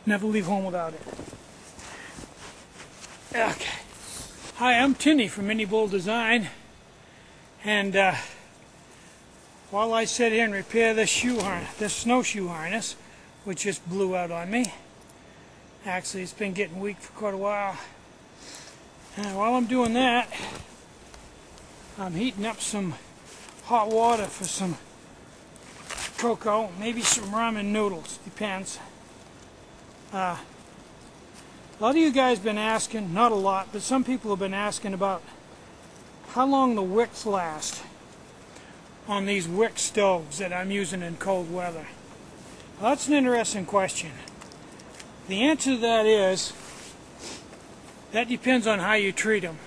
Never leave home without it. Okay. Hi, I'm Tinny from Mini Bull Design, and while I sit here and repair this snowshoe harness, which just blew out on me. Actually, it's been getting weak for quite a while. And while I'm doing that, I'm heating up some hot water for some cocoa, maybe some ramen noodles, depends. A lot of you guys have been asking, not a lot, but some people have been asking about how long the wicks last on these Wick stoves that I'm using in cold weather. Well, that's an interesting question. The answer to that is, that depends on how you treat them.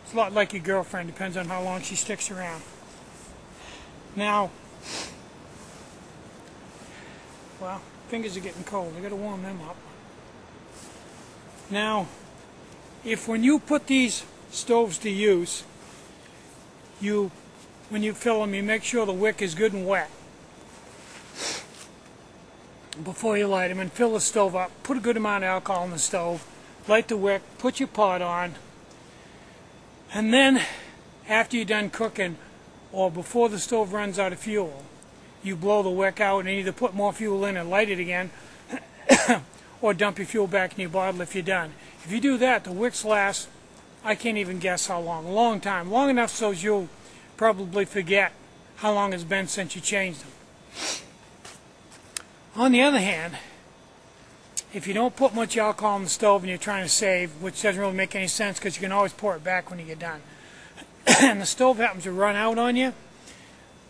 It's a lot like your girlfriend, depends on how long she sticks around. Now, well, fingers are getting cold, I gotta warm them up. Now, when you put these stoves to use, when you fill them, you make sure the wick is good and wet before you light them, and fill the stove up. Put a good amount of alcohol in the stove, light the wick, put your pot on, and then after you're done cooking, or before the stove runs out of fuel, you blow the wick out and either put more fuel in and light it again or dump your fuel back in your bottle if you're done. If you do that, the wicks last, I can't even guess how long. A long time. Long enough so you'll probably forget how long it's been since you changed them. On the other hand, if you don't put much alcohol in the stove and you're trying to save, which doesn't really make any sense because you can always pour it back when you get done, and the stove happens to run out on you,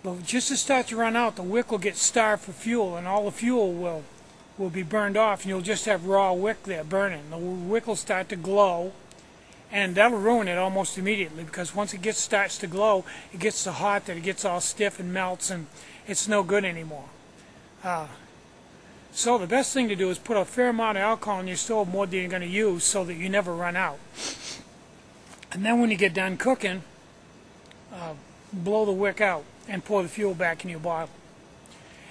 but just as it starts to run out, the wick will get starved for fuel, and all the fuel will be burned off, and you'll just have raw wick there burning. The wick will start to glow, and that'll ruin it almost immediately, because once it starts to glow, it gets so hot that it gets all stiff and melts, and it's no good anymore. So the best thing to do is put a fair amount of alcohol in your stove, more than you're going to use, so that you never run out. And then when you get done cooking, blow the wick out and pour the fuel back in your bottle.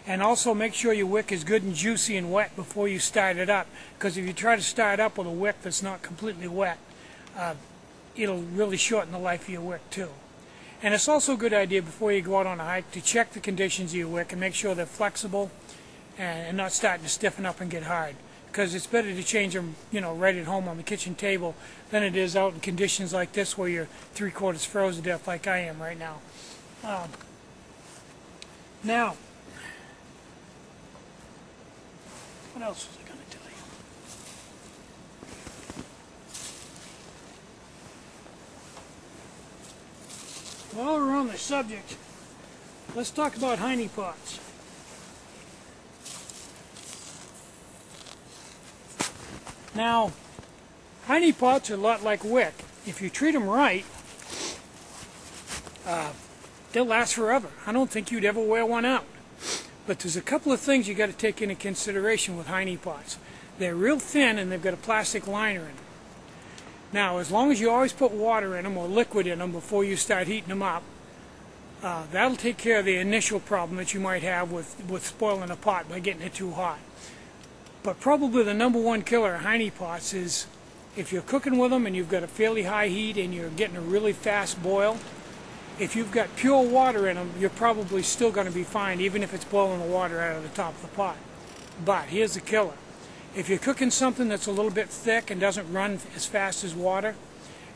And also make sure your wick is good and juicy and wet before you start it up, because if you try to start up with a wick that's not completely wet, it'll really shorten the life of your wick too. And it's also a good idea before you go out on a hike to check the conditions of your wick and make sure they're flexible and not starting to stiffen up and get hard, because it's better to change them, right at home on the kitchen table than it is out in conditions like this where you're 3/4 frozen to death like I am right now. Now, what else was I going to tell you? While we're on the subject, let's talk about heineken pots. Now, heineken pots are a lot like wick. If you treat them right, they'll last forever. I don't think you'd ever wear one out. But there's a couple of things you got to take into consideration with heineken pots. They're real thin and they've got a plastic liner in them. Now, as long as you always put water in them or liquid in them before you start heating them up, that'll take care of the initial problem that you might have with spoiling a pot by getting it too hot. But probably the #1 killer of heineken pots is if you're cooking with them and you've got a fairly high heat and you're getting a really fast boil, if you've got pure water in them, you're probably still going to be fine, even if it's boiling the water out of the top of the pot. But here's the killer. If you're cooking something that's a little bit thick and doesn't run as fast as water,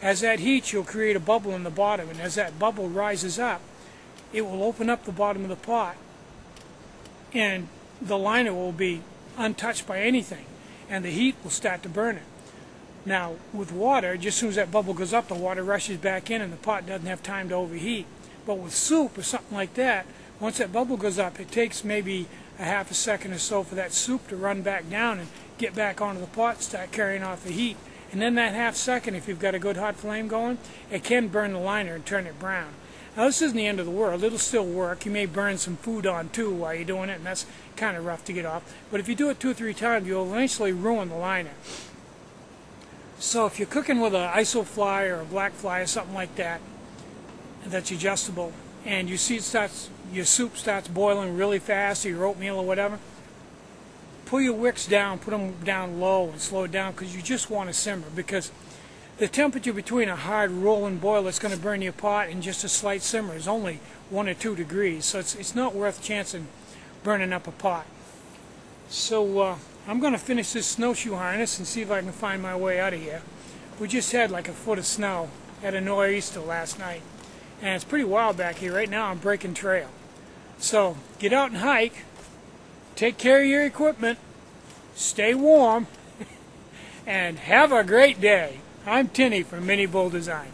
as that heats, you'll create a bubble in the bottom, and as that bubble rises up, it will open up the bottom of the pot, and the liner will be untouched by anything, and the heat will start to burn it. Now, with water, just as soon as that bubble goes up, the water rushes back in and the pot doesn't have time to overheat. But with soup or something like that, once that bubble goes up, it takes maybe a half a second or so for that soup to run back down and get back onto the pot and start carrying off the heat. And then that half second, if you've got a good hot flame going, it can burn the liner and turn it brown. Now, this isn't the end of the world. It'll still work. You may burn some food on too while you're doing it, and that's kind of rough to get off. But if you do it 2 or 3 times, you'll eventually ruin the liner. So if you're cooking with an isofly or a black fly or something like that, that's adjustable, and you see your soup starts boiling really fast, or your oatmeal or whatever, pull your wicks down, put them down low and slow it down, because you just want to simmer, because the temperature between a hard rolling boil that's going to burn your pot and just a slight simmer is only 1 or 2 degrees, so it's not worth chancing burning up a pot. So I'm going to finish this snowshoe harness and see if I can find my way out of here. We just had like a foot of snow, had a nor'easter last night, and it's pretty wild back here. Right now I'm breaking trail. So get out and hike, take care of your equipment, stay warm, and have a great day. I'm Tinny from Mini Bull Design.